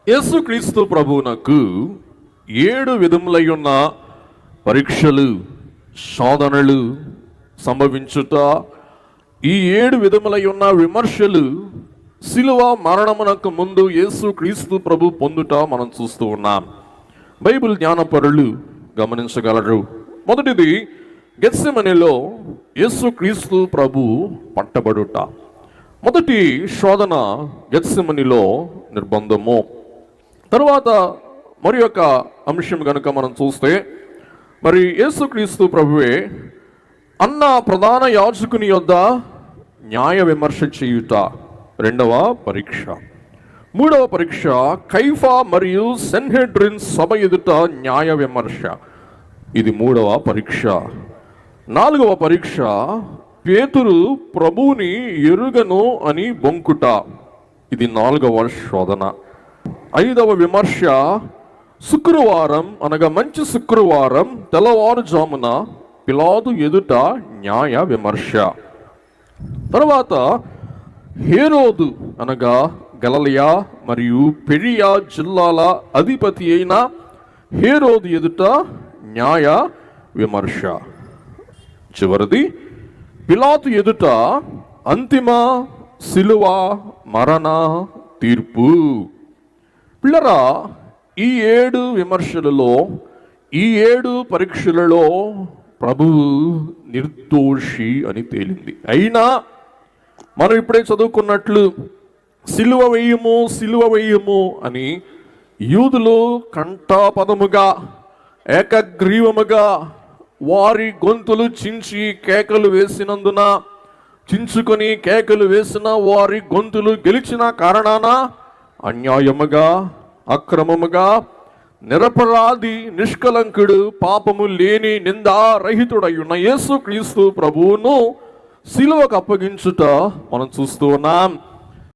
యేసుక్రీస్తు ప్రభువునకు 7 విధములై ఉన్న పరీక్షలు, శోధనలు సంభవించుట, ఈ 7 విధములై ఉన్న విమర్శలు శిలువ మరణమునకు ముందు యేసుక్రీస్తు ప్రభు పొందుట మనం చూస్తూ ఉన్నాం. బైబిల్ జ్ఞానపరులు గమనించగలరు. మొదటిది, గెత్సెమనెలో యేసుక్రీస్తు ప్రభు పట్టబడుట. మొదటి శోధన గెత్సెమనిలో నిర్బంధము. తరువాత మరి యొక్క అంశం కనుక మనం చూస్తే, మరి యేసుక్రీస్తు ప్రభువే అన్న ప్రధాన యాజకుని యొద్ద న్యాయ విమర్శ చేయుట రెండవ పరీక్ష. మూడవ పరీక్ష కైఫా మరియు సెన్హెడ్రిన్ సభ ఎదుట న్యాయ విమర్శ, ఇది మూడవ పరీక్ష. నాలుగవ పరీక్ష పేతురు ప్రభువుని ఎరుగను అని బొంకుట, ఇది 4వ శోధన. 5వ విమర్శ శుక్రవారం అనగా మంచి శుక్రవారం తెల్లవారుజామున పిలాతు ఎదుట న్యాయ విమర్శ. తర్వాత హేరోదు అనగా గలిలయ మరియు పెరియా జిల్లాల అధిపతి అయిన హేరోదు ఎదుట న్యాయ విమర్శ. చివరిది పిలాతు ఎదుట అంతిమ శిలువ మరణ తీర్పు. పిల్లరా, ఈ 7 విమర్శలలో, ఈ 7 పరీక్షలలో ప్రభువు నిర్దోషి అని తేలింది. అయినా మనం ఇప్పుడే చదువుకున్నట్లు సిలువ వేయము, సిలువ వేయము అని యూదులు కంఠాపదముగా ఏకగ్రీవముగా వారి గొంతులు చించి కేకలు వేసినందున, చించుకొని కేకలు వేసిన వారి గొంతులు గెలిచిన కారణాన అన్యాయముగా, అక్రమముగా నిరపరాధి, నిష్కలంకుడు, పాపము లేని నిందారహితుడై ఉన్న యేసుక్రీస్తు ప్రభువును సిలువకు అప్పగించుట మనం చూస్తూ ఉన్నాం.